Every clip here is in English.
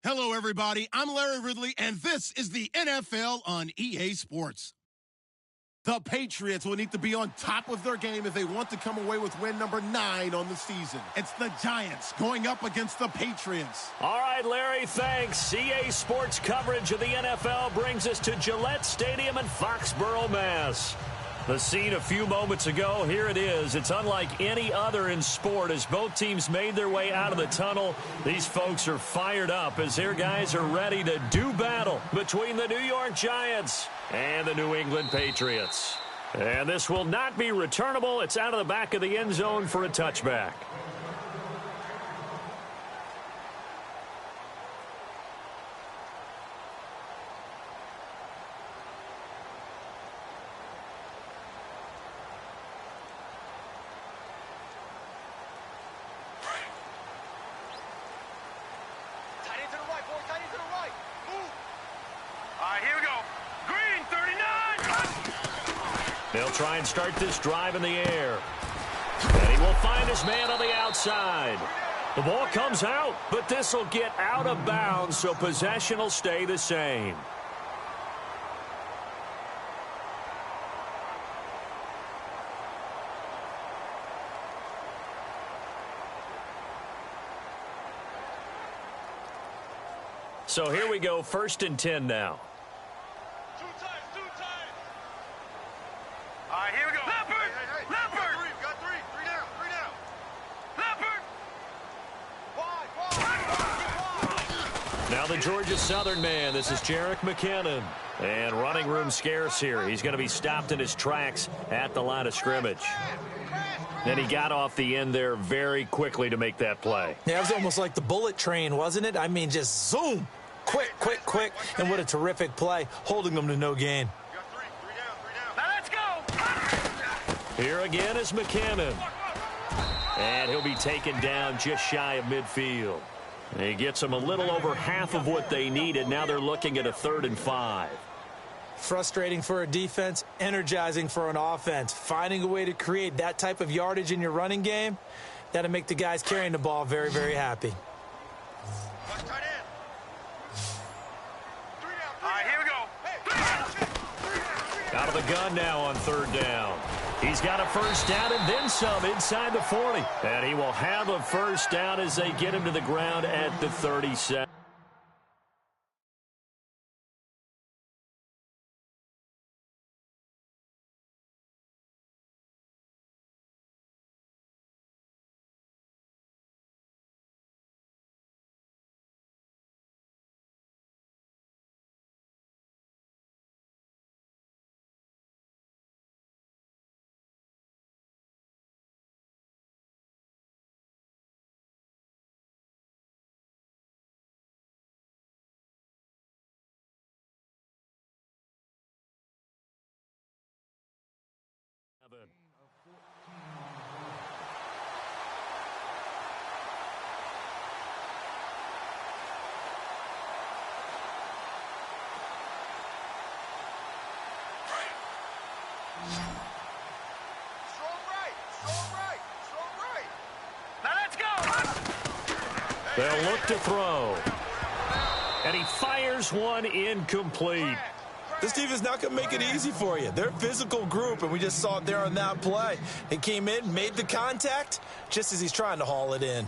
Hello, everybody. I'm Larry Ridley, and this is the NFL on EA Sports. The Patriots will need to be on top of their game if they want to come away with win number 9 on the season. It's the Giants going up against the Patriots. All right, Larry, thanks. EA Sports coverage of the NFL brings us to Gillette Stadium in Foxborough, Mass. The scene a few moments ago, here it is. It's unlike any other in sport as both teams made their way out of the tunnel. These folks are fired up as their guys are ready to do battle between the New York Giants and the New England Patriots. And this will not be returnable. It's out of the back of the end zone for a touchback. They'll try and start this drive in the air. And he will find his man on the outside. The ball comes out, but this will get out of bounds, so possession will stay the same. So here we go, 1st and 10 now. Now the Georgia Southern man, this is Jerick McKinnon. And running room scarce here. He's going to be stopped in his tracks at the line of scrimmage. And he got off the end there very quickly to make that play. Yeah, it was almost like the bullet train, wasn't it? I mean, just zoom. Quick, quick, quick. And what a terrific play, holding them to no gain. Now let's go. Here again is McKinnon. And he'll be taken down just shy of midfield. He gets them a little over half of what they needed. Now they're looking at a 3rd and 5. Frustrating for a defense, energizing for an offense. Finding a way to create that type of yardage in your running game, that'll make the guys carrying the ball very, very happy. Out of the gun now on 3rd down. He's got a 1st down and then some inside the 40. And he will have a 1st down as they get him to the ground at the 37. They'll look to throw. And he fires one incomplete. This team is not going to make it easy for you. They're a physical group, and we just saw it there on that play. He came in, made the contact, just as he's trying to haul it in.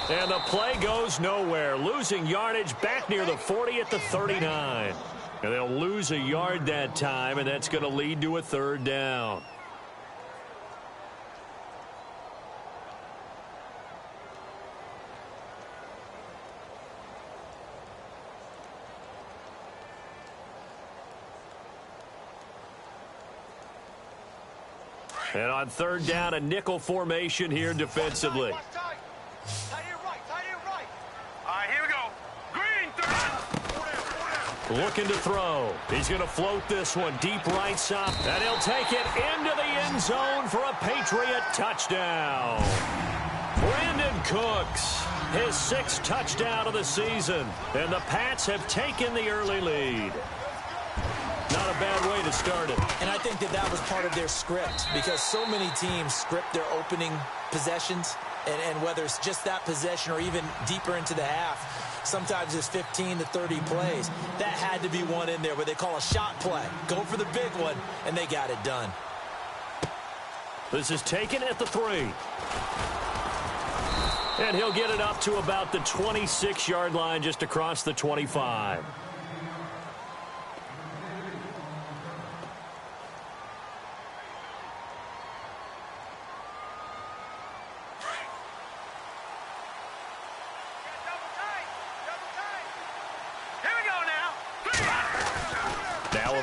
And the play goes nowhere. Losing yardage back near the 40 at the 39. And they'll lose a yard that time, and that's going to lead to a 3rd down. And on 3rd down, a nickel formation here defensively. Looking to throw. He's going to float this one deep right side. And he'll take it into the end zone for a Patriot touchdown. Brandon Cooks his 6th touchdown of the season. And the Pats have taken the early lead. Not a bad way to start it. And I think that was part of their script, because so many teams script their opening possessions, and whether it's just that possession or even deeper into the half, sometimes it's 15 to 30 plays. That had to be one in there where they call a shot play. Go for the big one, and they got it done. This is taken at the 3. And he'll get it up to about the 26-yard line, just across the 25.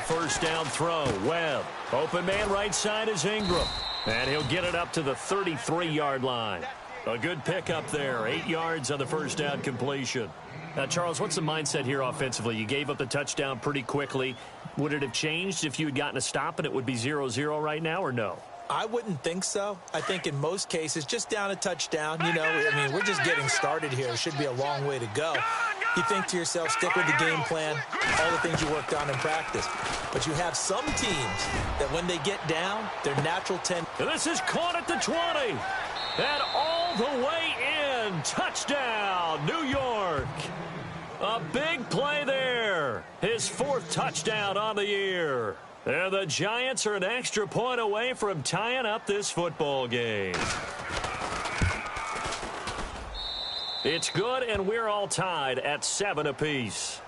First down throw. Webb. Open man right side is Ingram. And he'll get it up to the 33-yard line. A good pickup there. 8 yards on the first down completion. Now, Charles, what's the mindset here offensively? You gave up the touchdown pretty quickly. Would it have changed if you had gotten a stop and it would be 0-0 right now, or no? I wouldn't think so. I think in most cases, just down a touchdown, we're just getting started here. It should be a long way to go. You think to yourself, stick with the game plan, all the things you worked on in practice. But you have some teams that when they get down, their natural tendency. This is caught at the 20. And all the way in. Touchdown, New York. A big play there. His 4th touchdown on the year. And the Giants are an extra point away from tying up this football game. It's good, and we're all tied at 7 apiece.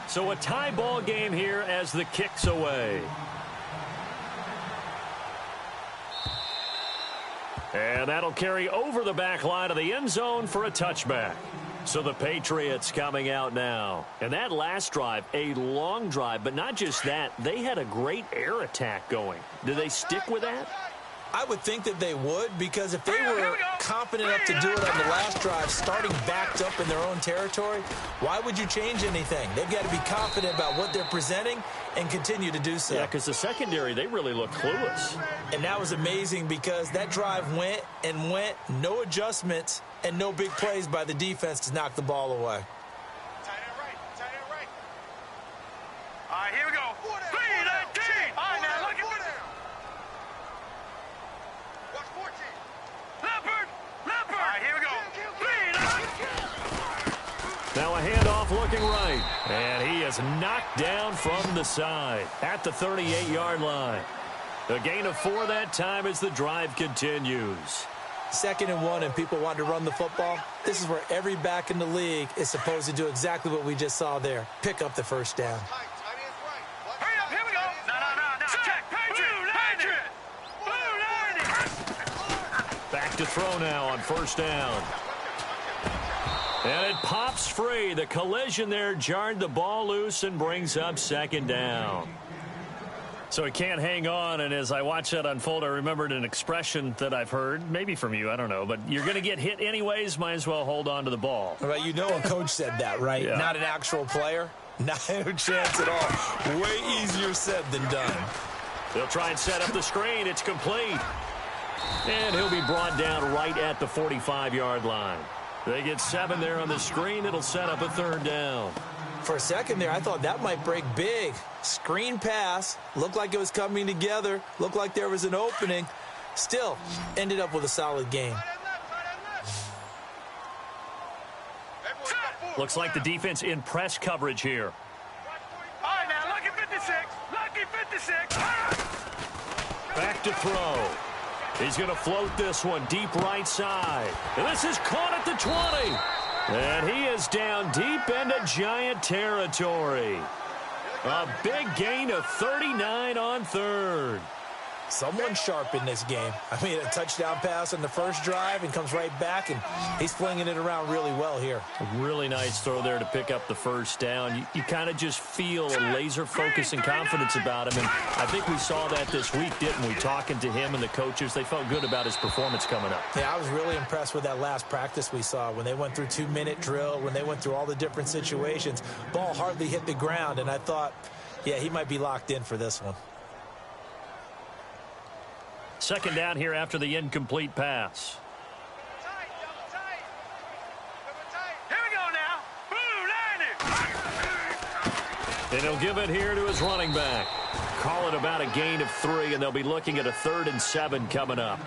So a tie ball game here as the kick's away. And that'll carry over the back line of the end zone for a touchback. So the Patriots coming out now. And that last drive, a long drive, but not just that. They had a great air attack going. Do they stick with that? I would think that they would, because if they were confident enough to do it on the last drive, starting backed up in their own territory, why would you change anything? They've got to be confident about what they're presenting and continue to do so. Yeah, because the secondary, they really look clueless. And that was amazing, because that drive went and went, no adjustments, and no big plays by the defense to knock the ball away. Tight end right. All right, here we go. 3-19. All right, now look at this. Watch 14. Leopard. All right, here we go. 3-19. Now a handoff looking right. And he is knocked down from the side at the 38-yard line. A gain of 4 that time as the drive continues. 2nd and 1, and people want to run the football. This is where every back in the league is supposed to do exactly what we just saw there. Pick up the first down. Hurry up, here we go. No. Check. Patriot. Blue 90. Back to throw now on first down. And it pops free. The collision there jarred the ball loose and brings up 2nd down. So he can't hang on, and as I watch that unfold, I remembered an expression that I've heard, maybe from you, I don't know, but you're going to get hit anyways, might as well hold on to the ball. Well, you know a coach said that, right? Yeah. Not an actual player. Not a chance at all. Way easier said than done. They'll try and set up the screen. It's complete. And he'll be brought down right at the 45-yard line. They get 7 there on the screen. It'll set up a 3rd down. For a second there, I thought that might break big. Screen pass. Looked like it was coming together. Looked like there was an opening. Still, ended up with a solid game. Looks like the defense in press coverage here. All right, now, lucky 56. Lucky 56. Back to throw. He's going to float this one deep right side. And this is caught at the 20. And he is down deep into Giant territory. A big gain of 39 on 3rd. Someone sharp in this game. I mean, a touchdown pass on the first drive and comes right back, and he's flinging it around really well here. A really nice throw there to pick up the first down. You kind of just feel a laser focus and confidence about him, and I think we saw that this week, didn't we? Talking to him and the coaches, they felt good about his performance coming up. Yeah, I was really impressed with that last practice we saw when they went through 2-minute drill, when they went through all the different situations. Ball hardly hit the ground, and I thought, Yeah, he might be locked in for this one. Second down here after the incomplete pass. Here we go now. And he'll give it here to his running back. Call it about a gain of 3, and they'll be looking at a 3rd and 7 coming up.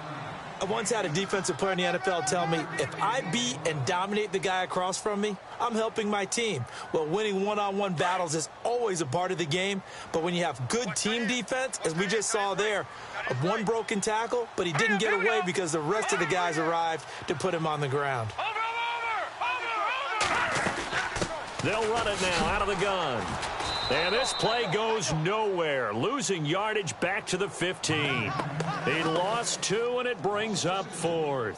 I once had a defensive player in the NFL tell me, if I beat and dominate the guy across from me, I'm helping my team. Well, winning one-on-one battles is always a part of the game, but when you have good team defense, as we just saw there, one broken tackle, but he didn't get away because the rest of the guys arrived to put him on the ground. They'll run it now out of the gun. And this play goes nowhere, losing yardage back to the 15. He lost 2, and it brings up 4th.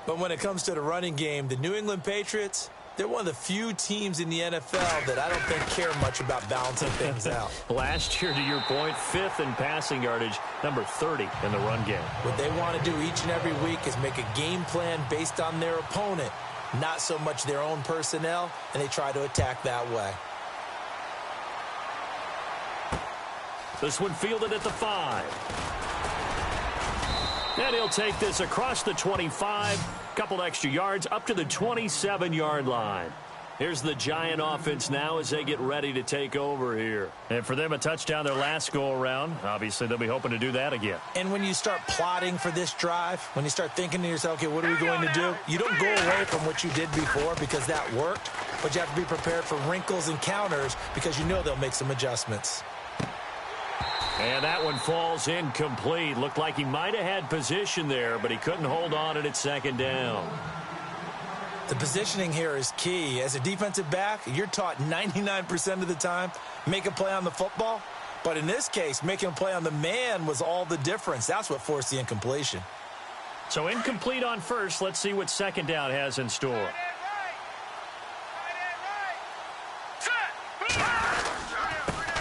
But when it comes to the running game, the New England Patriots, they're one of the few teams in the NFL that I don't think care much about balancing things out. Last year, to your point, 5th in passing yardage, number 30 in the run game. What they want to do each and every week is make a game plan based on their opponent, not so much their own personnel, and they try to attack that way. This one fielded at the 5. And he'll take this across the 25, couple extra yards up to the 27-yard line. Here's the Giant offense now as they get ready to take over here. And for them, a touchdown their last go-around. Obviously, they'll be hoping to do that again. And when you start plotting for this drive, when you start thinking to yourself, okay, what are we going to do? You don't go away from what you did before because that worked, but you have to be prepared for wrinkles and counters because you know they'll make some adjustments. And that one falls incomplete. Looked like he might have had position there, but he couldn't hold on at its second down. The positioning here is key. As a defensive back, you're taught 99% of the time, make a play on the football. But in this case, making a play on the man was all the difference. That's what forced the incompletion. So incomplete on first. Let's see what second down has in store.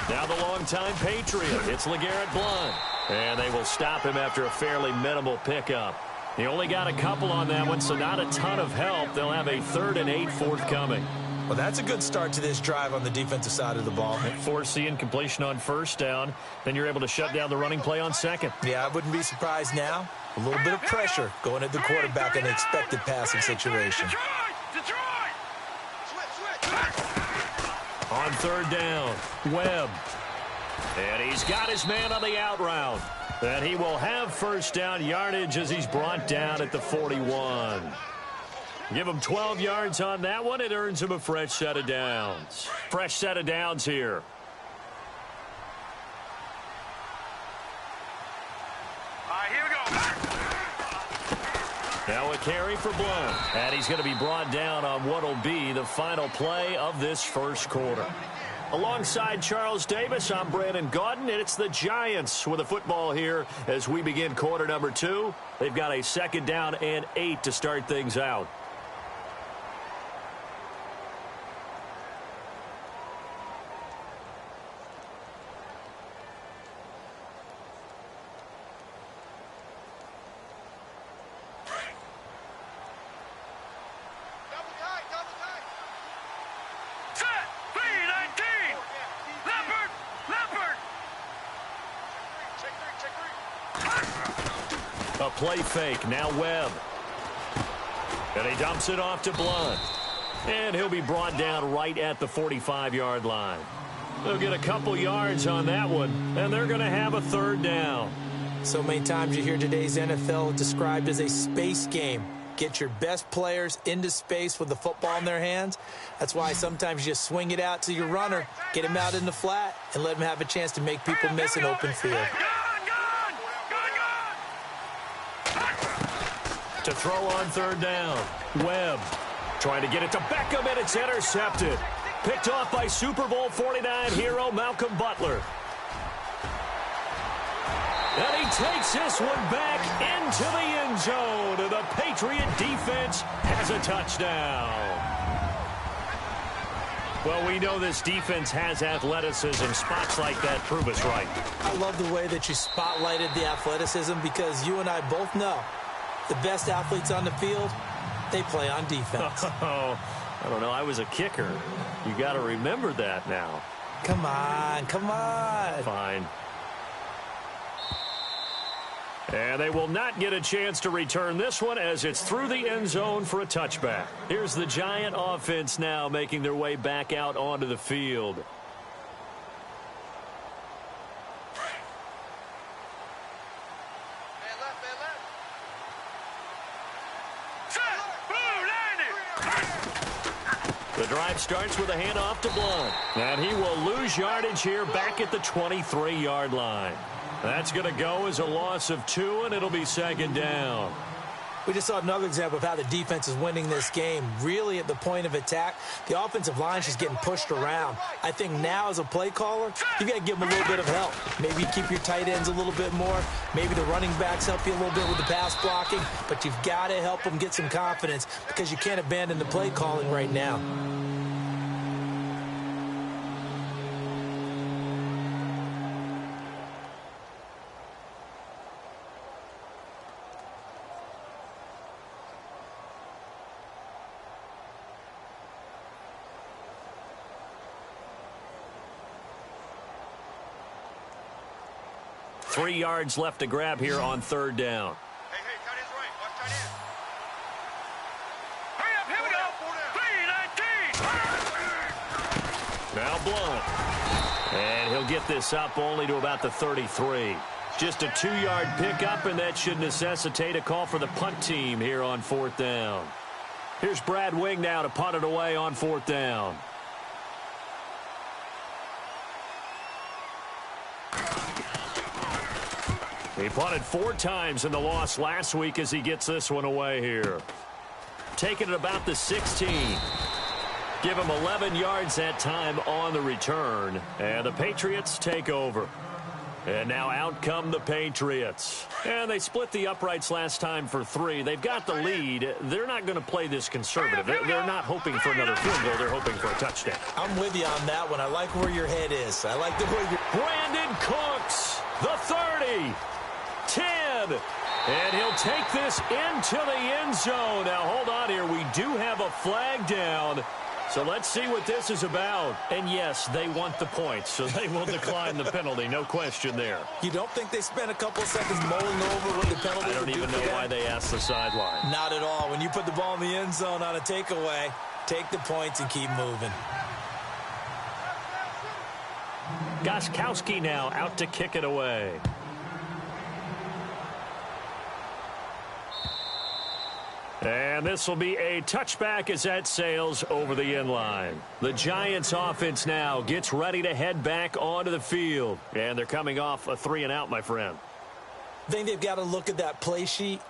Now the longtime Patriot. It's LeGarrette Blount. And they will stop him after a fairly minimal pickup. He only got a couple on that one, so not a ton of help. They'll have a 3rd and 8 forthcoming. Well, that's a good start to this drive on the defensive side of the ball. Force the incompletion on first down. Then you're able to shut down the running play on second. Yeah, I wouldn't be surprised now. A little bit of pressure going at the quarterback in an expected passing situation. On 3rd down, Webb. And he's got his man on the out route. And he will have first down yardage as he's brought down at the 41. Give him 12 yards on that one. It earns him a fresh set of downs. Fresh set of downs here. All right, here we go. Now a carry for Blount. And he's going to be brought down on what will be the final play of this first quarter. Alongside Charles Davis, I'm Brandon Gaudin, and it's the Giants with the football here as we begin quarter number 2. They've got a 2nd down and 8 to start things out. A play fake, now Webb. And he dumps it off to Blount. And he'll be brought down right at the 45-yard line. They'll get a couple yards on that one, and they're going to have a 3rd down. So many times you hear today's NFL described as a space game. Get your best players into space with the football in their hands. That's why sometimes you just swing it out to your runner, get him out in the flat, and let him have a chance to make people miss an open field. To throw on 3rd down, Webb trying to get it to Beckham, and it's intercepted. Picked off by Super Bowl 49 hero Malcolm Butler. And he takes this one back into the end zone. And the Patriot defense has a touchdown. Well, we know this defense has athleticism. Spots like that prove us right. I love the way that you spotlighted the athleticism because you and I both know the best athletes on the field, they play on defense. Oh, I don't know. I was a kicker. You got to remember that now. Come on, come on. Fine. And they will not get a chance to return this one as it's through the end zone for a touchback. Here's the Giant offense now making their way back out onto the field. The drive starts with a handoff to Blunt. And he will lose yardage here back at the 23-yard line. That's going to go as a loss of 2, and it'll be second down. We just saw another example of how the defense is winning this game. Really at the point of attack, the offensive line is just getting pushed around. I think now as a play caller, you got to give them a little bit of help. Maybe you keep your tight ends a little bit more. Maybe the running backs help you a little bit with the pass blocking. But you've got to help them get some confidence because you can't abandon the play calling right now. Three yards left to grab here on third down. Hey, tight end's right. Watch tight end. Hurry up, here we go. 3-19. Now Blunt. And he'll get this up only to about the 33. Just a 2-yard pickup, and that should necessitate a call for the punt team here on fourth down. Here's Brad Wing now to punt it away on fourth down. He punted 4 times in the loss last week as he gets this one away here. Taking it about the 16. Give him 11 yards that time on the return. And the Patriots take over. And now out come the Patriots. And they split the uprights last time for 3. They've got the lead. They're not going to play this conservative. They're not hoping for another field goal. They're hoping for a touchdown. I'm with you on that one. I like where your head is. I like the way you're... Brandon Cooks, the 30. 10, and he'll take this into the end zone. Now, hold on here. We do have a flag down, so let's see what this is about. And, yes, they want the points, so they will decline the penalty. No question there. You don't think they spent a couple of seconds mulling over what the penalty I don't even know why they asked the sideline. Not at all. When you put the ball in the end zone on a takeaway, take the points and keep moving. Gostkowski now out to kick it away. And this will be a touchback as that sails over the end line. The Giants offense now gets ready to head back onto the field. And they're coming off a 3-and-out, my friend. I think they've got to look at that play sheet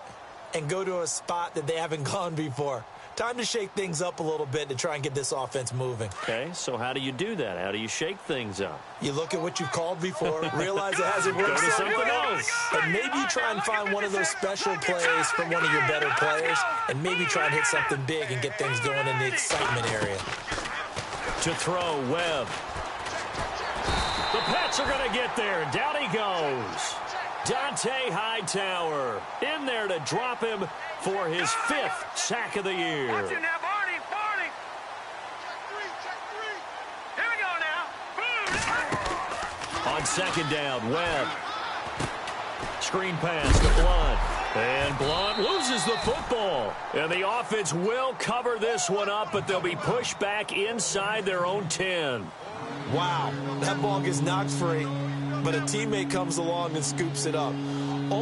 and go to a spot that they haven't gone before. Time to shake things up a little bit to try and get this offense moving. Okay, so how do you do that? How do you shake things up? You look at what you've called before, realize it hasn't worked. Go to something else. And maybe you try and find one of those special plays from one of your better players, and maybe try and hit something big and get things going in the excitement area. To throw, Webb. The Pats are going to get there. Down he goes. Dante Hightower in there to drop him for his 5th sack of the year. Watch him now, Barney. Here we go now. On second down, Webb. Screen pass to Blunt. And Blunt loses the football. And the offense will cover this one up, but they'll be pushed back inside their own 10. Wow, that ball gets knocked free, but a teammate comes along and scoops it up. It's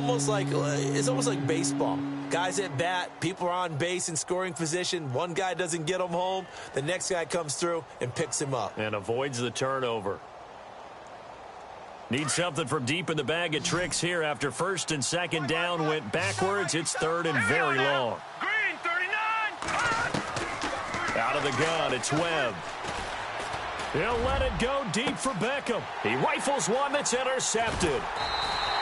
almost like baseball. Guys at bat, people are on base in scoring position. One guy doesn't get him home. The next guy comes through and picks him up. And avoids the turnover. Need something from deep in the bag of tricks here after first and second down went backwards. It's third and very long. Green, 39. Out of the gun, it's Webb. He'll let it go deep for Beckham. He rifles one that's intercepted.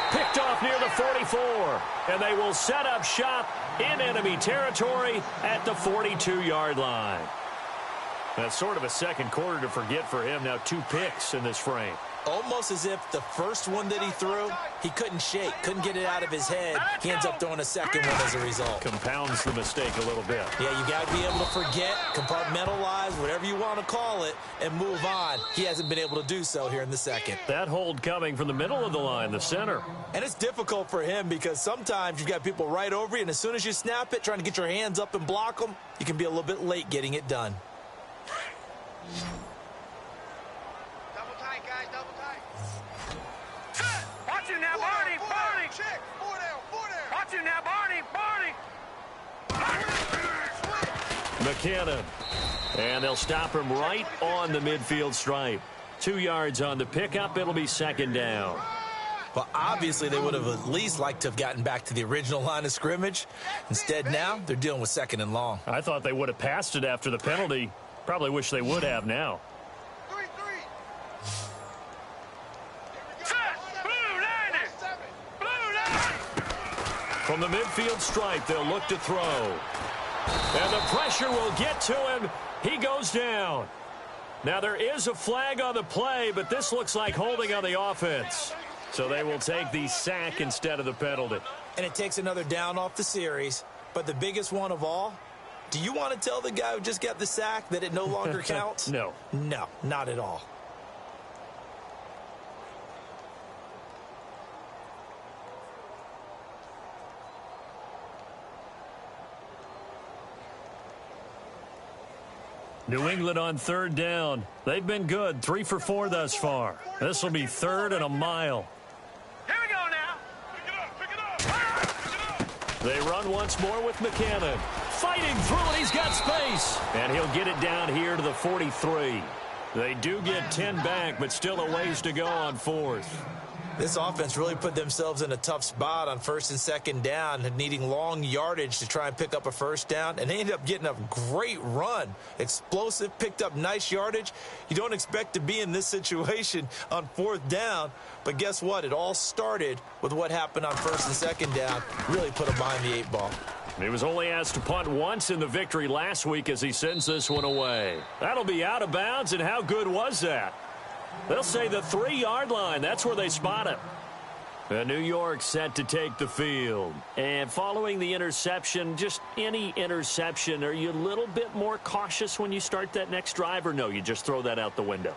Picked off near the 44. And they will set up shop in enemy territory at the 42-yard line. That's sort of a second quarter to forget for him. Now 2 picks in this frame. Almost as if the first one that he threw, he couldn't shake, couldn't get it out of his head. He ends up throwing a second one as a result. Compounds the mistake a little bit. Yeah, you got to be able to forget, compartmentalize, whatever you want to call it, and move on. He hasn't been able to do so here in the second. That hold coming from the middle of the line, the center. And it's difficult for him because sometimes you've got people right over you, and as soon as you snap it, trying to get your hands up and block them, you can be a little bit late getting it done. Double tight, guys, double tight. Watch it now, Barney, Barney. Check, four down. Watch it now, Barney. McKinnon. And they'll stop him right on the midfield stripe. 2 yards on the pickup. It'll be second down. But obviously they would have at least liked to have gotten back to the original line of scrimmage. Instead now, they're dealing with second and long. I thought they would have passed it after the penalty. Probably wish they would have now. 3-3. Blue line. From the midfield stripe, they'll look to throw. And the pressure will get to him. He goes down. Now there is a flag on the play, but this looks like holding on the offense. So they will take the sack instead of the penalty. And it takes another down off the series. But the biggest one of all, do you want to tell the guy who just got the sack that it no longer counts? No. No, not at all. New England on third down. They've been good. 3 for 4 thus far. This will be third and a mile. Here we go now. Pick it up. They run once more with McKinnon. Fighting through it. He's got space. And he'll get it down here to the 43. They do get 10 back, but still a ways to go on fourth. This offense really put themselves in a tough spot on first and second down, needing long yardage to try and pick up a first down, and they ended up getting a great run. Explosive, picked up nice yardage. You don't expect to be in this situation on fourth down, but guess what? It all started with what happened on first and second down. Really put them behind the 8 ball. He was only asked to punt once in the victory last week as he sends this one away. That'll be out of bounds, and how good was that? They'll say the 3-yard line. That's where they spot him. And New York set to take the field. And following the interception, just any interception, are you a little bit more cautious when you start that next drive, or no, you just throw that out the window?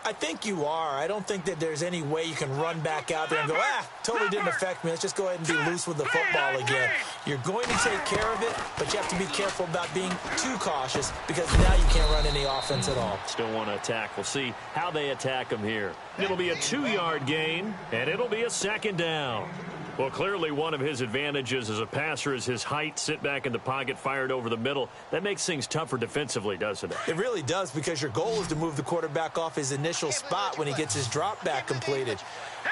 I think you are. I don't think that there's any way you can run back out there and go, totally didn't affect me. Let's just go ahead and be loose with the football again. You're going to take care of it, but you have to be careful about being too cautious because now you can't run any offense at all. Still want to attack. We'll see how they attack them here. It'll be a 2-yard gain, and it'll be a second down. Well, clearly one of his advantages as a passer is his height, sit back in the pocket, fired over the middle. That makes things tougher defensively, doesn't it? It really does, because your goal is to move the quarterback off his initial spot when he gets his drop back completed.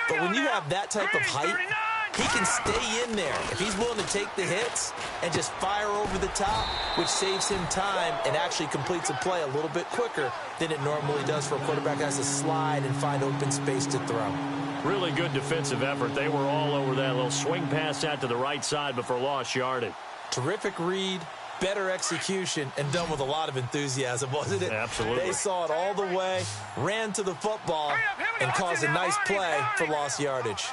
But when you have that type of height, he can stay in there. If he's willing to take the hits and just fire over the top, which saves him time and actually completes a play a little bit quicker than it normally does for a quarterback that has to slide and find open space to throw. Really good defensive effort. They were all over that little swing pass out to the right side before lost yardage. Terrific read, better execution, and done with a lot of enthusiasm, wasn't it? Absolutely. They saw it all the way, ran to the football, and caused a nice play for lost yardage.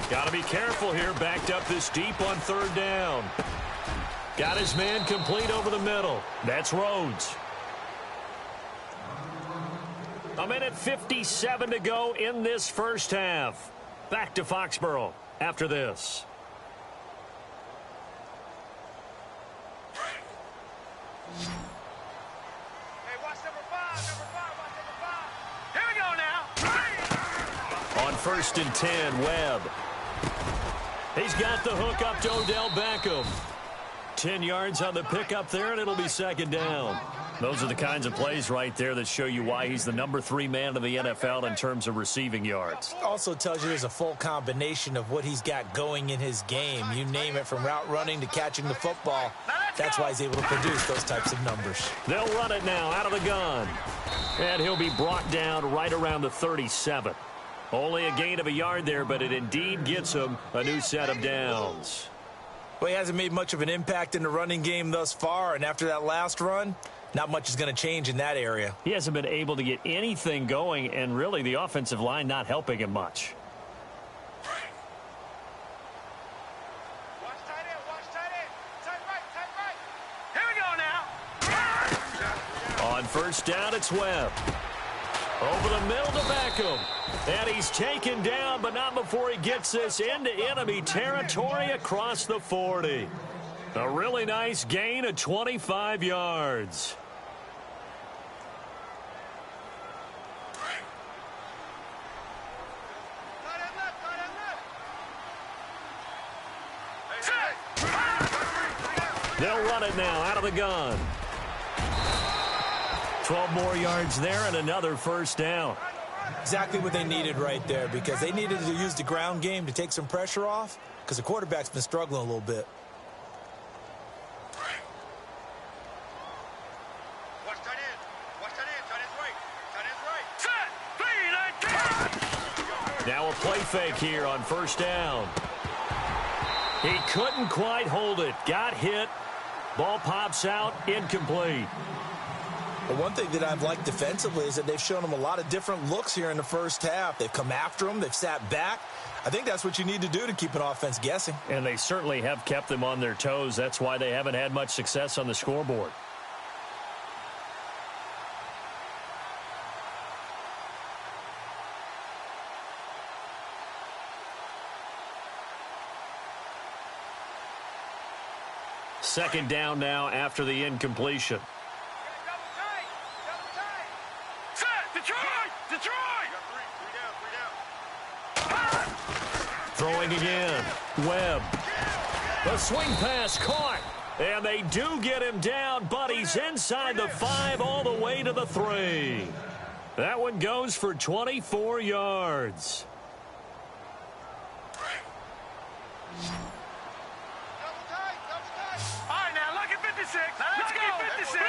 Got to be careful here. Backed up this deep on third down. Got his man complete over the middle. That's Rhodes. A minute 57 to go in this first half. Back to Foxborough after this. Hey, watch number 5. Watch number 5. Here we go now. On first and 10, Webb. He's got the hook up to Odell Beckham. 10 yards on the pickup there, and it'll be second down. Those are the kinds of plays right there that show you why he's the number 3 man in the NFL in terms of receiving yards. Also tells you there's a full combination of what he's got going in his game. You name it, from route running to catching the football. That's why he's able to produce those types of numbers. They'll run it now out of the gun. And he'll be brought down right around the 37. Only a gain of a yard there, but it indeed gets him a new set of downs. Well, he hasn't made much of an impact in the running game thus far, and after that last run, not much is going to change in that area. He hasn't been able to get anything going, and really the offensive line not helping him much. Watch tight end, watch tight end. Tight right, tight right. Here we go now. On first down, it's Webb. Over the middle to Beckham. And he's taken down, but not before he gets this into enemy territory across the 40. A really nice gain of 25 yards. Tight end left, tight end left. They'll run it now out of the gun. 12 more yards there and another first down. Exactly what they needed right there, because they needed to use the ground game to take some pressure off, because the quarterback's been struggling a little bit. Watch tight end. Watch tight end. Tight end's right. Tight end's right. Set. Feed. Now a play fake here on first down. He couldn't quite hold it. Got hit. Ball pops out. Incomplete. But one thing that I've liked defensively is that they've shown them a lot of different looks here in the first half. They've come after them. They've sat back. I think that's what you need to do to keep an offense guessing. And they certainly have kept them on their toes. That's why they haven't had much success on the scoreboard. Second down now after the incompletion. Double tight. Double tight. Set. Detroit. Detroit. Three down. Throwing again. Webb. The swing pass caught. And they do get him down, but he's inside the 5 all the way to the 3. That one goes for 24 yards. Double tight. Double tight. All right, now look at 56. Let's go. 56.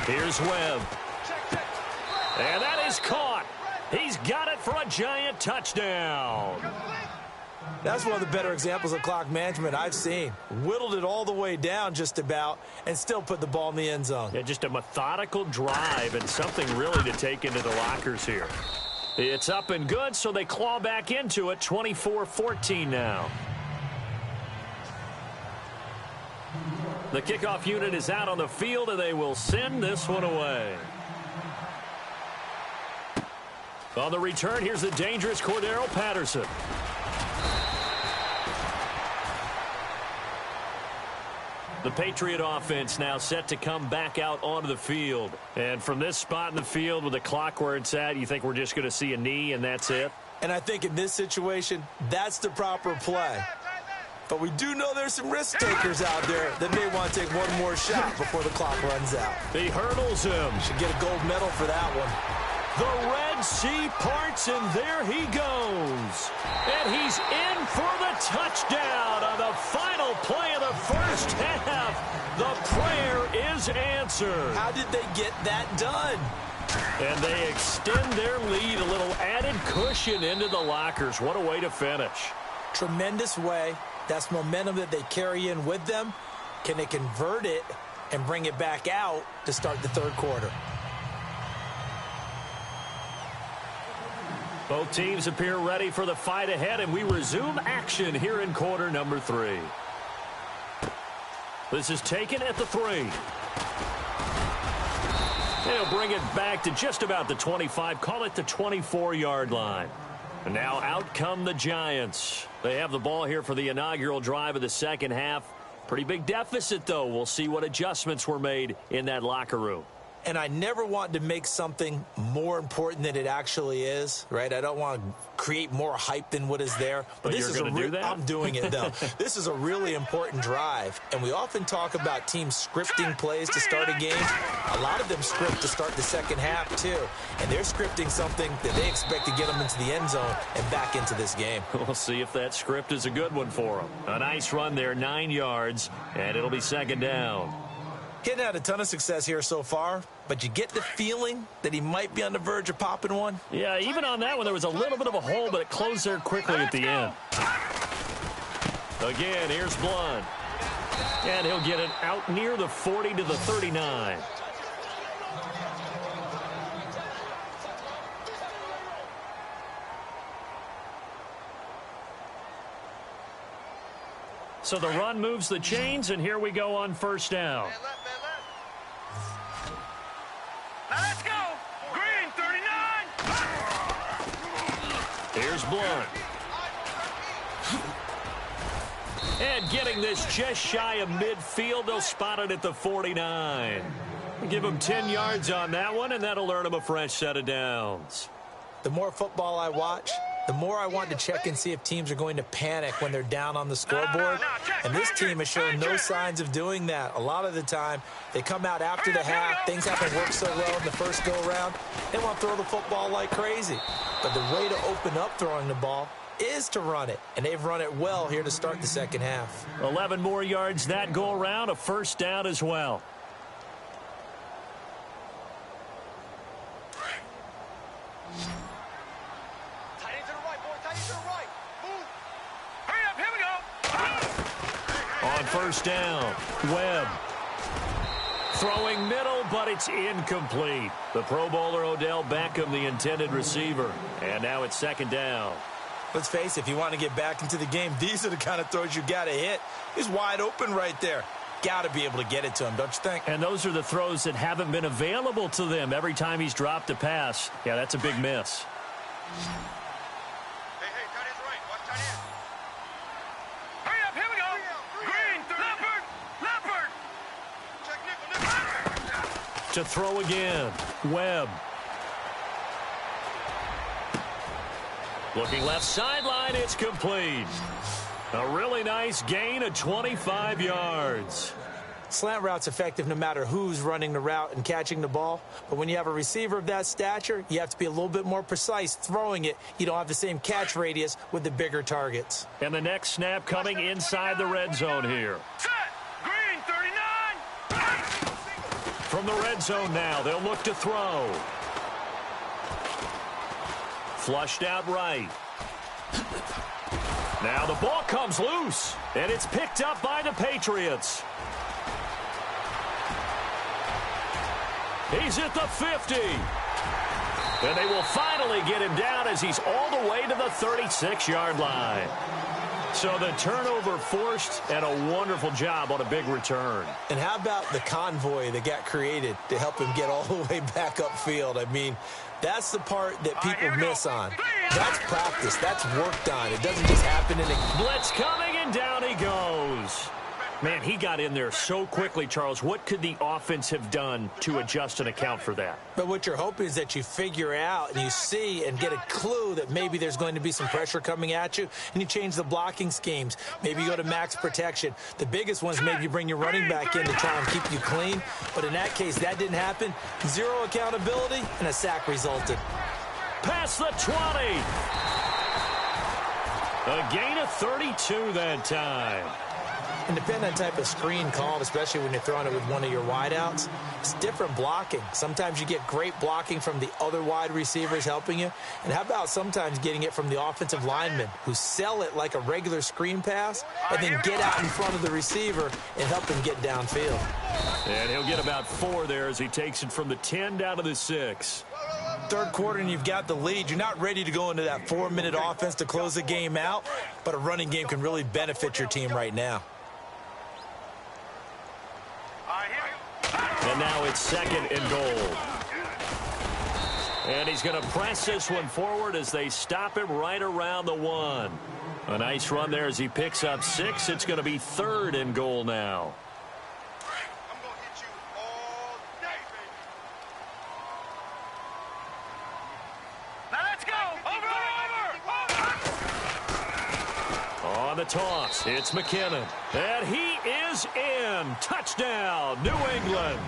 Here's Webb. Check, check. And that is caught. He's got it for a giant touchdown. That's one of the better examples of clock management I've seen. Whittled it all the way down just about and still put the ball in the end zone. Yeah, just a methodical drive and something really to take into the lockers here. It's up and good, so they claw back into it. 24-14 now. The kickoff unit is out on the field, and they will send this one away. On the return, here's the dangerous Cordero Patterson. The Patriot offense now set to come back out onto the field. And from this spot in the field with the clock where it's at, you think we're just going to see a knee and that's it? And I think in this situation, that's the proper play. But we do know there's some risk takers out there that may want to take one more shot before the clock runs out. He hurdles him. Should get a gold medal for that one. The Red Sea parts, and there he goes. And he's in for the touchdown on the final play of the first half. The prayer is answered. How did they get that done? And they extend their lead, a little added cushion into the lockers. What a way to finish. Tremendous way. That's momentum that they carry in with them. Can they convert it and bring it back out to start the third quarter? Both teams appear ready for the fight ahead, and we resume action here in quarter number 3. This is taken at the 3. They'll bring it back to just about the 25, call it the 24-yard line. And now out come the Giants. They have the ball here for the inaugural drive of the second half. Pretty big deficit, though. We'll see what adjustments were made in that locker room. And I never want to make something more important than it actually is, right? I don't want to create more hype than what is there. But this you're is going to do that? I'm doing it, though. This is a really important drive. And we often talk about teams scripting plays to start a game. A lot of them script to start the second half, too. And they're scripting something that they expect to get them into the end zone and back into this game. We'll see if that script is a good one for them. A nice run there, 9 yards, and it'll be second down. He hadn't had a ton of success here so far, but you get the feeling that he might be on the verge of popping one. Yeah, even on that one, there was a little bit of a hole, but it closed there quickly at the end. Again, here's Blunt. And he'll get it out near the 40 to the 39. So the run moves the chains, and here we go on first down. Now let's go. Green, 39. Here's Blunt. And getting this just shy of midfield, they'll spot it at the 49. Give him 10 yards on that one, and that'll earn him a fresh set of downs. The more football I watch, the more I want to check and see if teams are going to panic when they're down on the scoreboard. And this team has shown no signs of doing that. A lot of the time, they come out after the half. Things haven't worked so well in the first go-around. They want to throw the football like crazy. But the way to open up throwing the ball is to run it. And they've run it well here to start the second half. 11 more yards that go-around, a first down as well. On first down, Webb. Throwing middle, but it's incomplete. The Pro Bowler Odell Beckham, the intended receiver. And now it's second down. Let's face it, if you want to get back into the game, these are the kind of throws you got to hit. He's wide open right there. Got to be able to get it to him, don't you think? And those are the throws that haven't been available to them every time he's dropped a pass. Yeah, that's a big miss. To throw again, Webb. Looking left sideline, it's complete. A really nice gain of 25 yards. Slant route's effective no matter who's running the route and catching the ball. But when you have a receiver of that stature, you have to be a little bit more precise throwing it. You don't have the same catch radius with the bigger targets. And the next snap coming inside the red zone here. Green, 39. From the red zone now, they'll look to throw. Flushed out right. Now the ball comes loose, and it's picked up by the Patriots. He's at the 50. And they will finally get him down as he's all the way to the 36-yard line. So the turnover forced, and a wonderful job on a big return. And how about the convoy that got created to help him get all the way back upfield? I mean, that's the part that people miss on. That's practice. That's worked on. It doesn't just happen in a... Blitz coming, and down he goes. Man, he got in there so quickly, Charles. What could the offense have done to adjust and account for that? But what you're hoping is that you figure out and you see and get a clue that maybe there's going to be some pressure coming at you, and you change the blocking schemes. Maybe you go to max protection. The biggest ones, maybe you bring your running back in to try and keep you clean. But in that case, that didn't happen. Zero accountability, and a sack resulted. Past the 20. A gain of 32 that time. And depending on the type of screen called, especially when you're throwing it with one of your wideouts, it's different blocking. Sometimes you get great blocking from the other wide receivers helping you. And how about sometimes getting it from the offensive linemen who sell it like a regular screen pass and then get out in front of the receiver and help him get downfield. And he'll get about 4 there as he takes it from the 10 down to the 6. Third quarter and you've got the lead. You're not ready to go into that 4-minute offense to close the game out, but a running game can really benefit your team right now. And now it's second and goal. And he's going to press this one forward as they stop him right around the 1. A nice run there as he picks up 6. It's going to be third and goal now. I'm going to hit you all day, baby. Now let's go. Over. On the toss, it's McKinnon. And he is in. Touchdown, New England.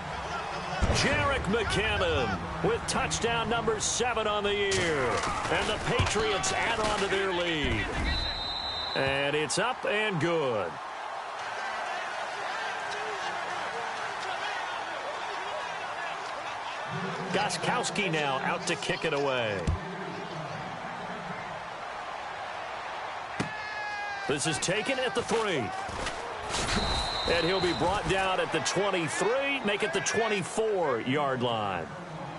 Jerick McKinnon with touchdown number 7 on the year. And the Patriots add on to their lead. And it's up and good. Gostkowski now out to kick it away. This is taken at the 3. And he'll be brought down at the 23, make it the 24-yard line.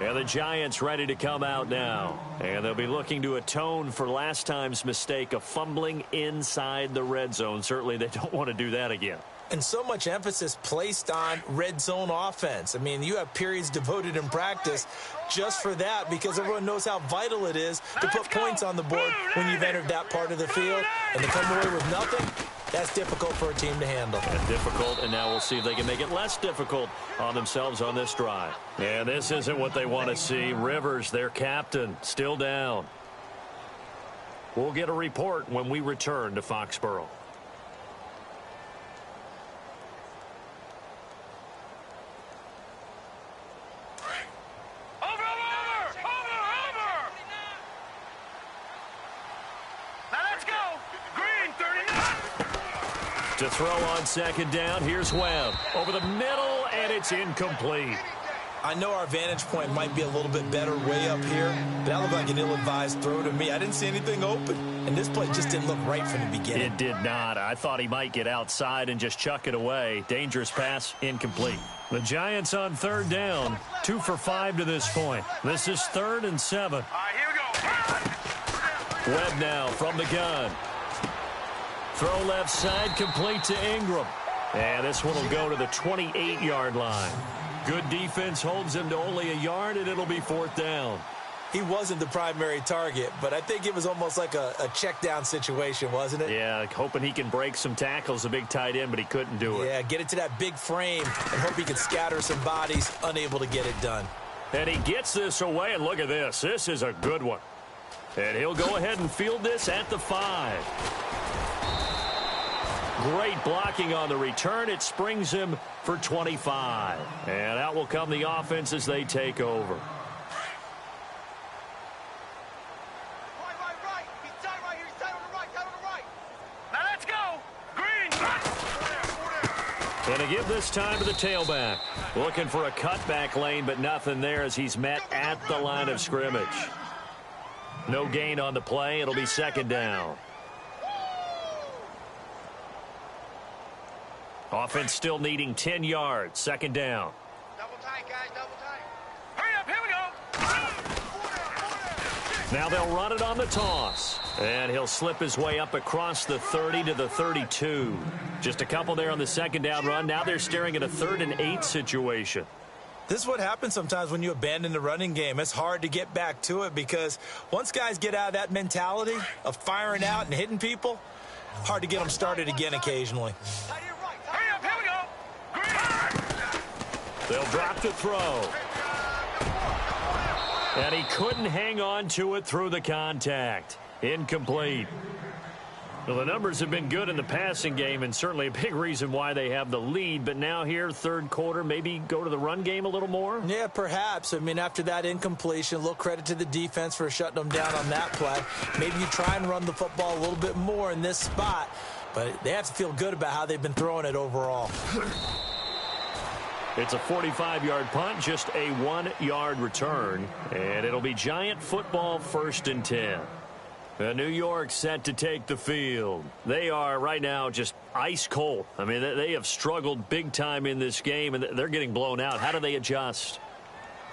And the Giants ready to come out now. And they'll be looking to atone for last time's mistake of fumbling inside the red zone. Certainly they don't want to do that again. And so much emphasis placed on red zone offense. I mean, you have periods devoted in practice just for that because everyone knows how vital it is to put points on the board when you've entered that part of the field. And to come away with nothing, that's difficult for a team to handle. And difficult, and now we'll see if they can make it less difficult on themselves on this drive. And this isn't what they want to see. Rivers, their captain, still down. We'll get a report when we return to Foxborough. To throw on second down, here's Webb. Over the middle, and it's incomplete. I know our vantage point might be a little bit better way up here, but that looked like an ill-advised throw to me. I didn't see anything open, and this play just didn't look right from the beginning. It did not. I thought he might get outside and just chuck it away. Dangerous pass, incomplete. The Giants on third down, 2 for 5 to this point. This is 3rd and 7. All right, here we go. Webb now from the gun. Throw left side, complete to Ingram. And this one will go to the 28-yard line. Good defense holds him to only a yard, and it'll be 4th down. He wasn't the primary target, but I think it was almost like a check down situation, wasn't it? Yeah, hoping he can break some tackles, a big tight end, but he couldn't do it. Yeah, get it to that big frame and hope he can scatter some bodies, unable to get it done. And he gets this away, and look at this. This is a good one. And he'll go ahead and field this at the 5. Great blocking on the return. It springs him for 25. And out will come the offense as they take over. Right. He's tight right here. He's tight on the right. Now let's go. Green. And to give this time to the tailback. Looking for a cutback lane, but nothing there as he's met at the line of scrimmage. No gain on the play. It'll be 2nd down. Offense still needing 10 yards. 2nd down. Double tight, guys. Double tight. Hurry up. Here we go. Now they'll run it on the toss. And he'll slip his way up across the 30 to the 32. Just a couple there on the 2nd down run. Now they're staring at a 3rd and 8 situation. This is what happens sometimes when you abandon the running game. It's hard to get back to it because once guys get out of that mentality of firing out and hitting people, hard to get them started again occasionally. Hurry up. Here we go. Green. They'll drop the throw. And he couldn't hang on to it through the contact. Incomplete. Well, the numbers have been good in the passing game and certainly a big reason why they have the lead. But now here, 3rd quarter, maybe go to the run game a little more? Yeah, perhaps. I mean, after that incompletion, a little credit to the defense for shutting them down on that play. Maybe you try and run the football a little bit more in this spot. But they have to feel good about how they've been throwing it overall. It's a 45-yard punt, just a 1-yard return. And it'll be Giant football 1st and 10. New York set to take the field. They are right now just ice cold. I mean, they have struggled big time in this game, and they're getting blown out. How do they adjust?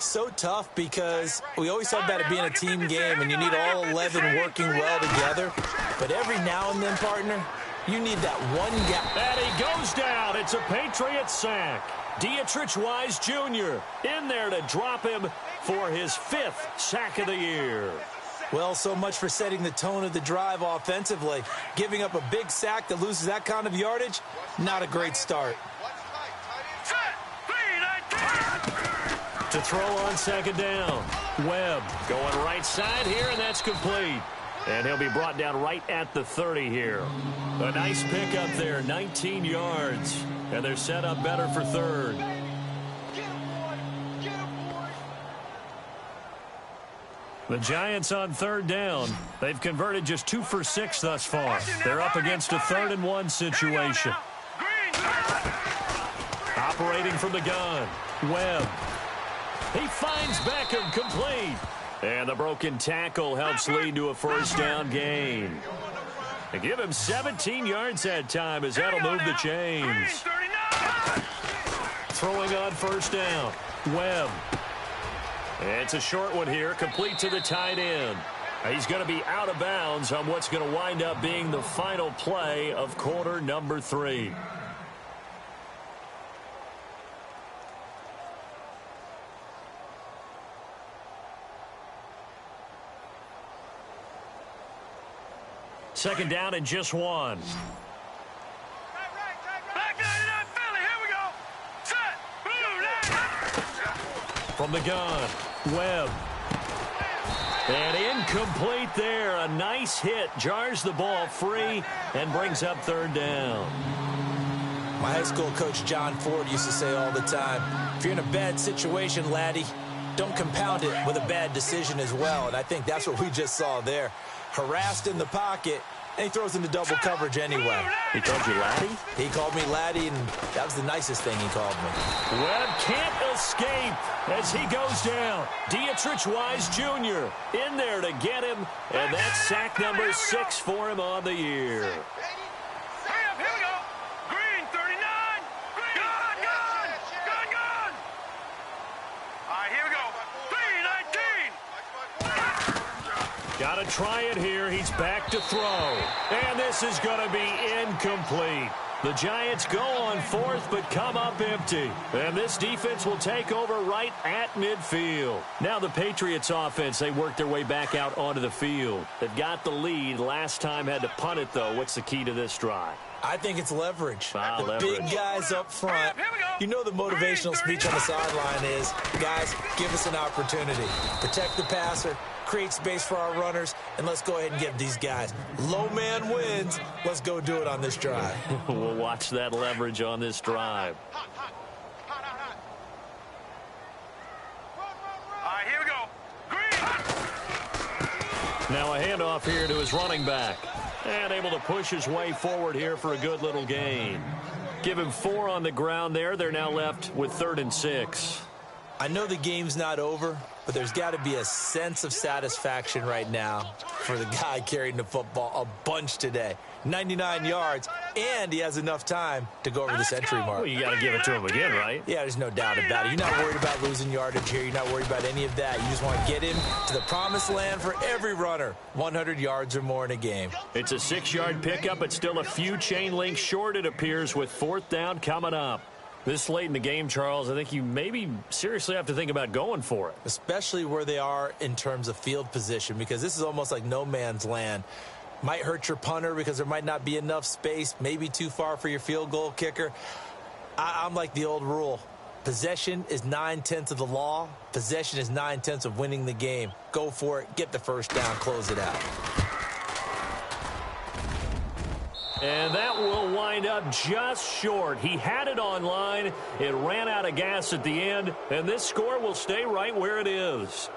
So tough because we always talk about it being a team game, and you need all 11 working well together. But every now and then, partner, you need that one guy. And he goes down. It's a Patriot sack. Dietrich Wise Jr. in there to drop him for his 5th sack of the year. Well, so much for setting the tone of the drive offensively. Giving up a big sack that loses that kind of yardage, not a great start. To throw on 2nd down. Webb going right side here, and that's complete. And he'll be brought down right at the 30 here. A nice pickup there, 19 yards. And they're set up better for 3rd. The Giants on 3rd down. They've converted just 2 for 6 thus far. They're up against a 3rd and 1 situation. Operating from the gun. Webb. He finds Beckham, complete. And the broken tackle helps lead to a 1st down gain. They give him 17 yards that time as that'll move the chains. Throwing on first down. Webb. It's a short one here, complete to the tight end. He's going to be out of bounds on what's going to wind up being the final play of quarter number 3. Second down and just 1. From the gun, Webb. And incomplete there. A nice hit. Jars the ball free and brings up third down. My high school coach, John Ford, used to say all the time, if you're in a bad situation, laddie, don't compound it with a bad decision as well. And I think that's what we just saw there. Harassed in the pocket, and he throws into double coverage anyway. He called you laddie? He called me laddie, and that was the nicest thing he called me. Webb can't escape as he goes down. Dietrich Wise Jr. in there to get him, and that's sack number 6 for him on the year. Got to try it here. He's back to throw. And this is going to be incomplete. The Giants go on 4th, but come up empty. And this defense will take over right at midfield. Now the Patriots offense, they work their way back out onto the field. They've got the lead. Last time had to punt it, though. What's the key to this drive? I think it's leverage. The leverage. Big guys up front. You know the motivational speech on the sideline is, guys, give us an opportunity. Protect the passer, create space for our runners, and let's go ahead and give these guys. Low man wins. Let's go do it on this drive. We'll watch that leverage on this drive. All right, here we go. Green. Now a handoff here to his running back. And able to push his way forward here for a good little gain. Give him 4 on the ground there. They're now left with 3rd and 6. I know the game's not over, but there's got to be a sense of satisfaction right now for the guy carrying the football a bunch today. 99 yards, and he has enough time to go over the century mark. Well, you got to give it to him again, right? Yeah, there's no doubt about it. You're not worried about losing yardage here. You're not worried about any of that. You just want to get him to the promised land for every runner. 100 yards or more in a game. It's a 6-yard pickup, but still a few chain links short, it appears, with 4th down coming up. This late in the game, Charles, I think you maybe seriously have to think about going for it. Especially where they are in terms of field position, because this is almost like no man's land. Might hurt your punter because there might not be enough space, maybe too far for your field goal kicker. I'm like the old rule. Possession is 9/10 of the law. Possession is 9/10 of winning the game. Go for it. Get the first down. Close it out. And that will wind up just short. He had it online. It ran out of gas at the end, and this score will stay right where it is.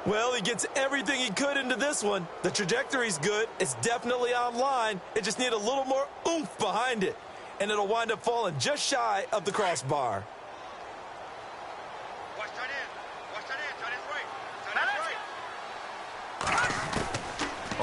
Well, he gets everything he could into this one. The trajectory's good. It's definitely online. It just needs a little more oomph behind it, and it'll wind up falling just shy of the crossbar. Watch tight end. Watch tight end. Tight end's right.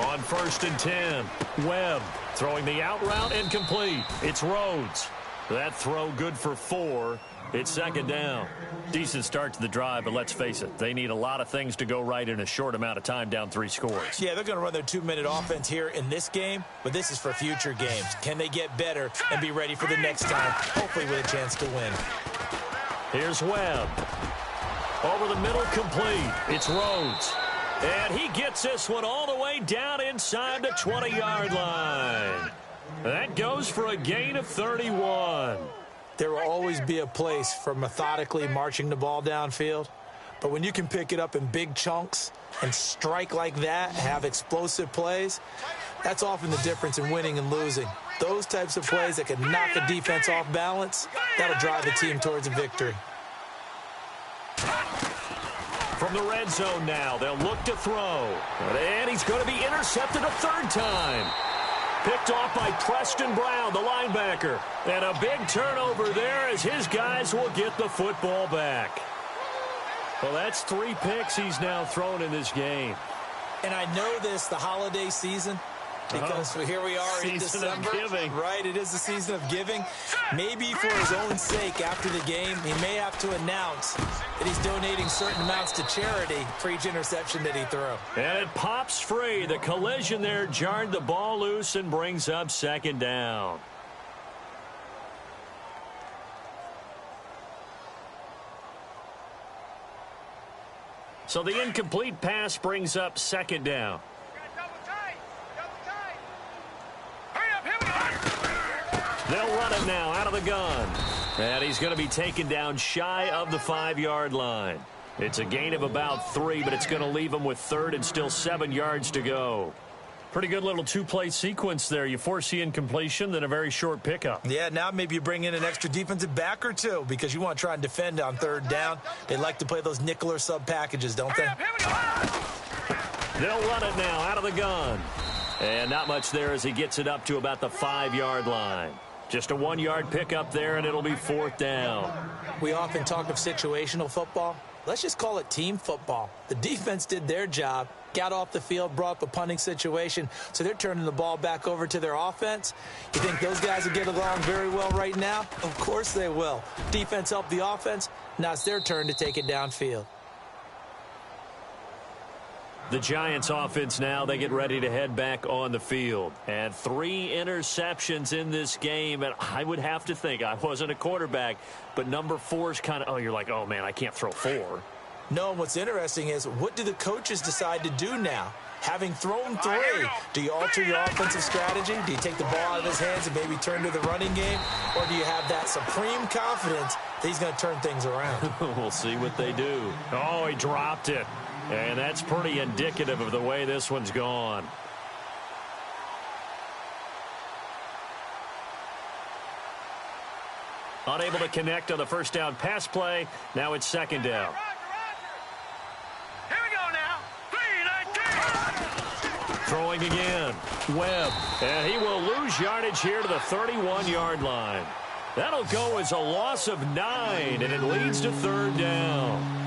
On 1st and 10, Webb throwing the out route incomplete. It's Rhodes. That throw good for 4. It's 2nd down. Decent start to the drive, but let's face it, they need a lot of things to go right in a short amount of time, down 3 scores. Yeah, they're going to run their 2-minute offense here in this game, but this is for future games. Can they get better and be ready for the next time, hopefully with a chance to win? Here's Webb. Over the middle, complete. It's Rhodes. And he gets this one all the way down inside the 20-yard line. That goes for a gain of 31. There will always be a place for methodically marching the ball downfield, but when you can pick it up in big chunks and strike like that, have explosive plays, that's often the difference in winning and losing. Those types of plays that can knock a defense off balance, that'll drive the team towards a victory. From the red zone now, they'll look to throw. And he's going to be intercepted a 3rd time. Picked off by Preston Brown, the linebacker. And a big turnover there as his guys will get the football back. Well, that's 3 picks he's now thrown in this game. And I know this, the holiday season, Because here we are in December. Right, it is the season of giving. Maybe for his own sake after the game, he may have to announce that he's donating certain amounts to charity for each interception that he threw. And it pops free. The collision there jarred the ball loose and brings up second down. So the incomplete pass brings up second down. They'll run it now out of the gun. And he's going to be taken down shy of the 5-yard line. It's a gain of about 3, but it's going to leave him with third and still 7 yards to go. Pretty good little two-play sequence there. You force the incompletion, then a very short pickup. Yeah, now maybe you bring in an extra defensive back or two because you want to try and defend on third down. They like to play those nickel or sub packages, don't they? They'll run it now out of the gun. And not much there as he gets it up to about the 5-yard line. Just a 1-yard pickup there, and it'll be fourth down. We often talk of situational football. Let's just call it team football. The defense did their job, got off the field, brought up a punting situation, so they're turning the ball back over to their offense. You think those guys will get along very well right now? Of course they will. Defense helped the offense. Now it's their turn to take it downfield. The Giants offense now, they get ready to head back on the field. And 3 interceptions in this game. And I would have to think, I wasn't a quarterback, but number 4 is kind of, you're like, oh, man, I can't throw 4. No, what's interesting is what do the coaches decide to do now? Having thrown 3, do you alter your offensive strategy? Do you take the ball out of his hands and maybe turn to the running game? Or do you have that supreme confidence that he's going to turn things around? We'll see what they do. Oh, he dropped it. And that's pretty indicative of the way this one's gone. Unable to connect on the first down pass play. Now it's second down. Here we go now. Throwing again. Webb. And he will lose yardage here to the 31-yard line. That'll go as a loss of 9, and it leads to third down.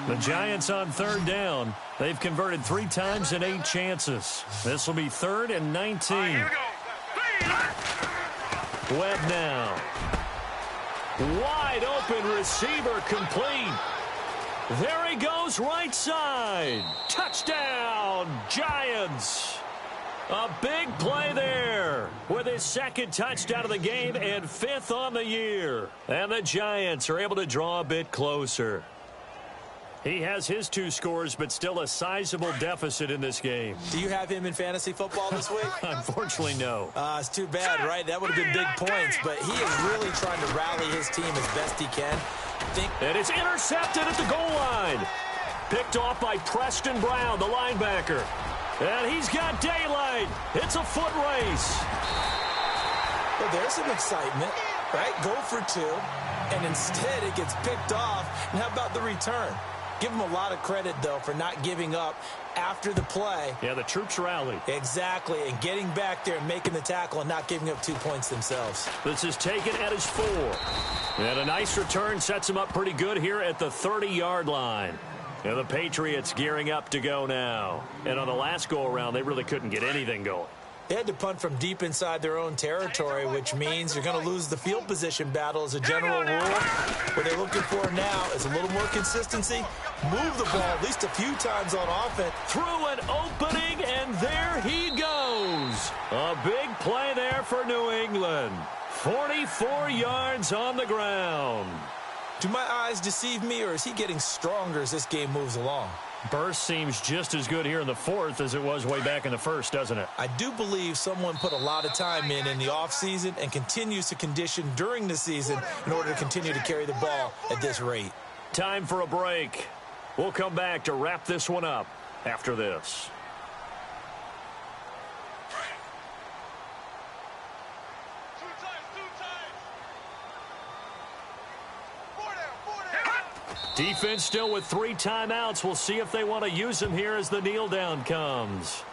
The Giants on third down. They've converted 3 times in 8 chances. This will be 3rd and 19. Here we go. Webb now. Wide open receiver complete. There he goes right side. Touchdown, Giants. A big play there with his 2nd touchdown of the game and 5th on the year. And the Giants are able to draw a bit closer. He has his 2 scores, but still a sizable deficit in this game. Do you have him in fantasy football this week? Unfortunately, no. It's too bad, right? That would have been big points, but he is really trying to rally his team as best he can. And it's intercepted at the goal line. Picked off by Preston Brown, the linebacker. And he's got daylight. It's a foot race. Well, there's some excitement, right? Go for 2, and instead it gets picked off. And how about the return? Give him a lot of credit, though, for not giving up after the play. Yeah, the troops rallied. Exactly, and getting back there and making the tackle and not giving up 2 points themselves. This is taken at his 4. And a nice return sets him up pretty good here at the 30-yard line. And the Patriots gearing up to go now. And on the last go-around, they really couldn't get anything going. They had to punt from deep inside their own territory, which means you're going to lose the field position battle as a general rule. What they're looking for now is a little more consistency. Move the ball at least a few times on offense. Through an opening, and there he goes. A big play there for New England. 44 yards on the ground. Do my eyes deceive me, or is he getting stronger as this game moves along? Burst seems just as good here in the 4th as it was way back in the 1st, doesn't it? I do believe someone put a lot of time in the offseason and continues to condition during the season in order to continue to carry the ball at this rate. Time for a break. We'll come back to wrap this one up after this. Defense still with 3 timeouts. We'll see if they want to use them here as the kneel down comes.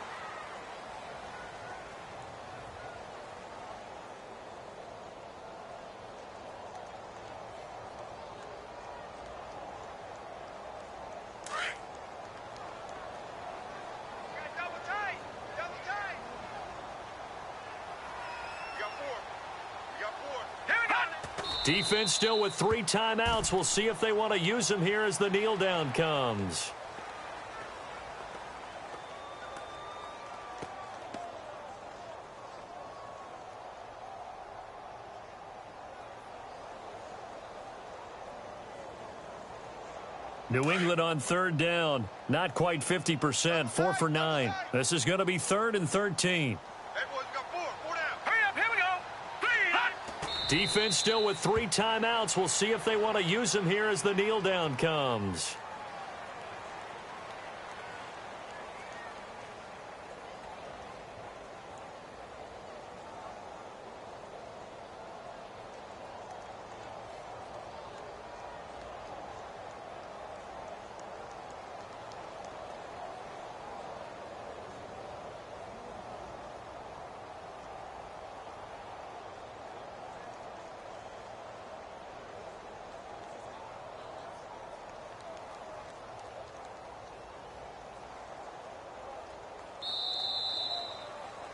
Defense still with 3 timeouts. We'll see if they want to use them here as the kneel down comes. New England on 3rd down. Not quite 50%. 4 for 9. This is going to be 3rd and 13. Defense still with 3 timeouts. We'll see if they want to use them here as the kneel down comes.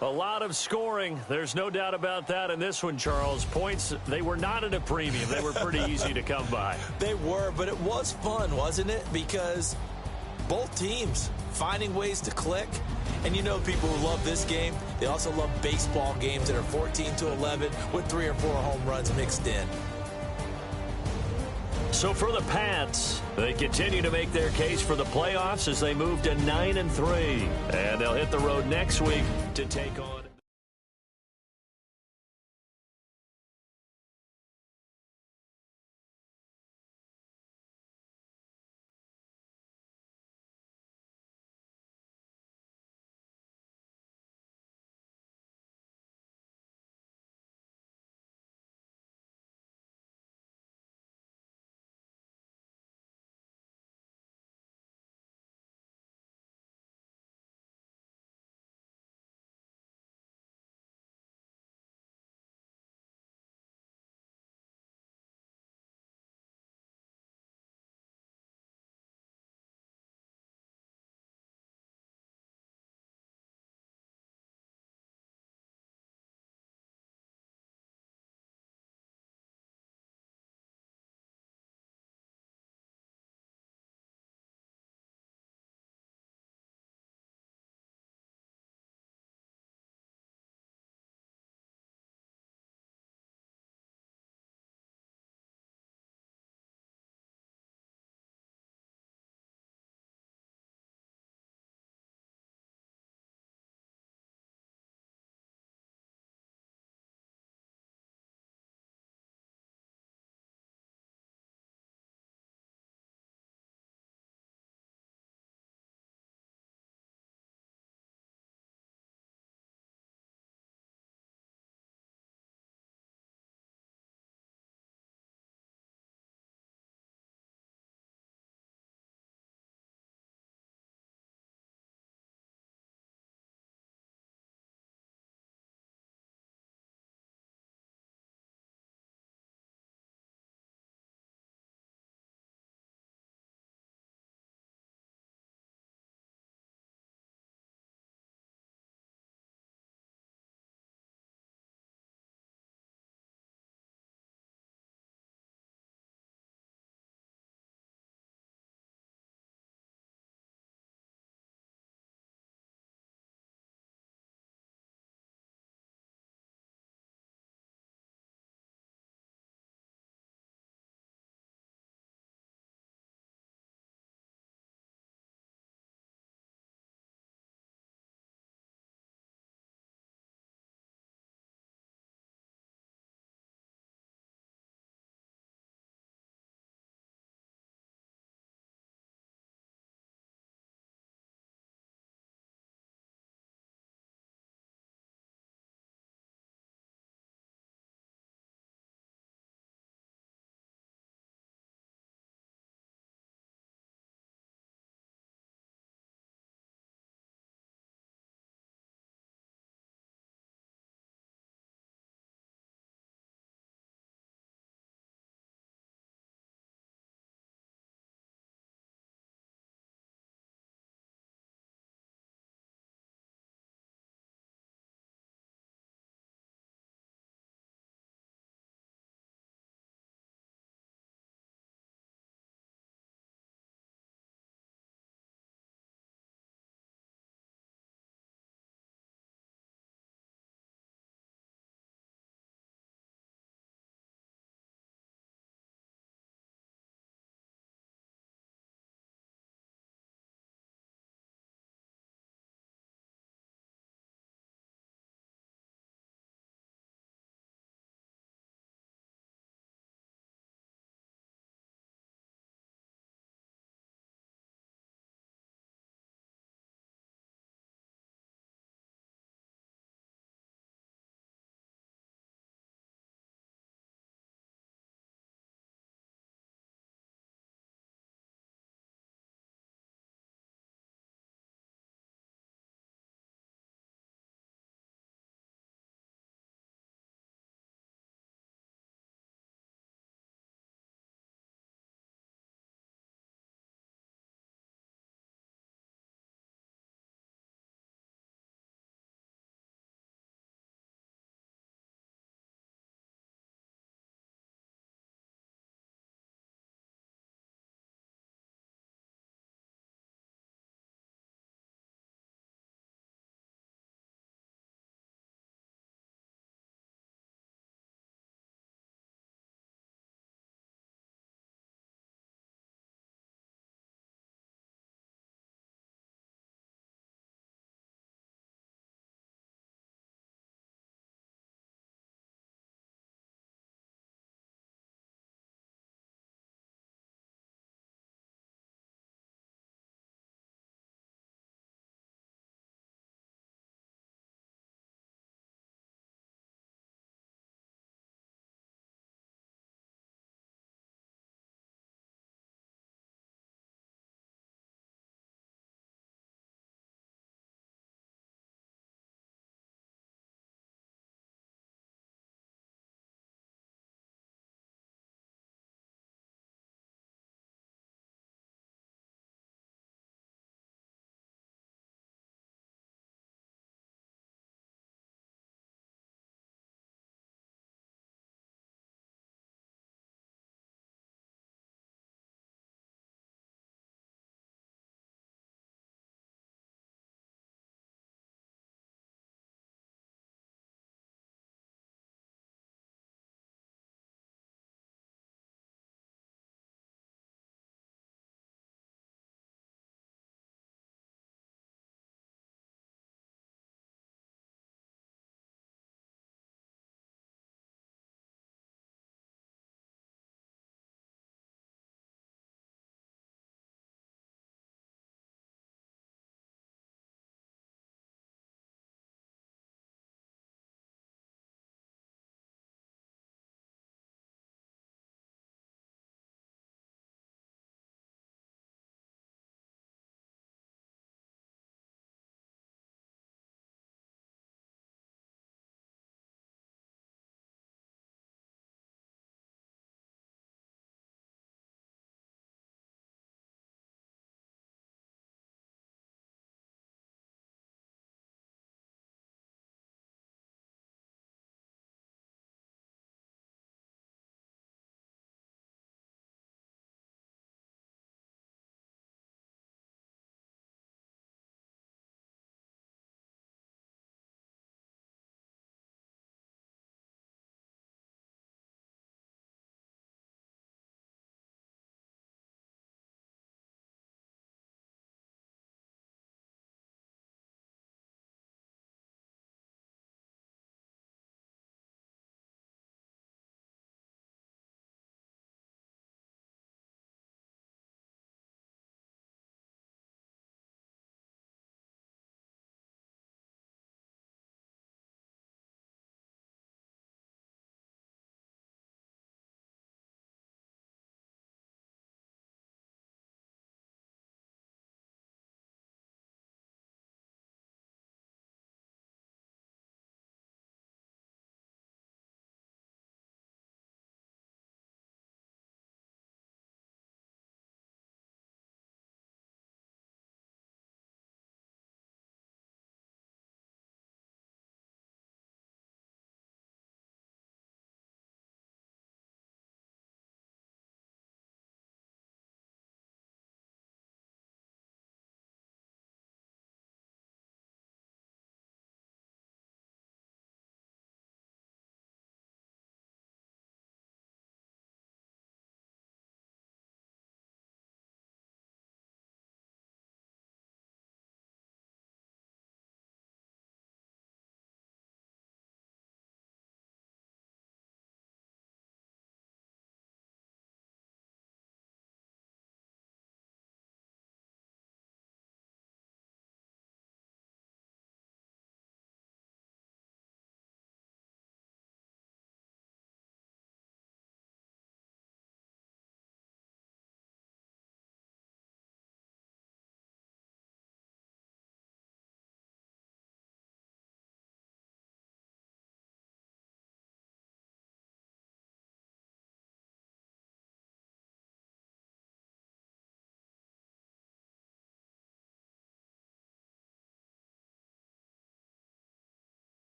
A lot of scoring. There's no doubt about that in this one, Charles. Points, they were not at a premium. They were pretty easy to come by. They were, but it was fun, wasn't it? Because both teams finding ways to click. And you know people who love this game, they also love baseball games that are 14-11 with 3 or 4 home runs mixed in. So for the Pats, they continue to make their case for the playoffs as they move to 9-3. And they'll hit the road next week to take on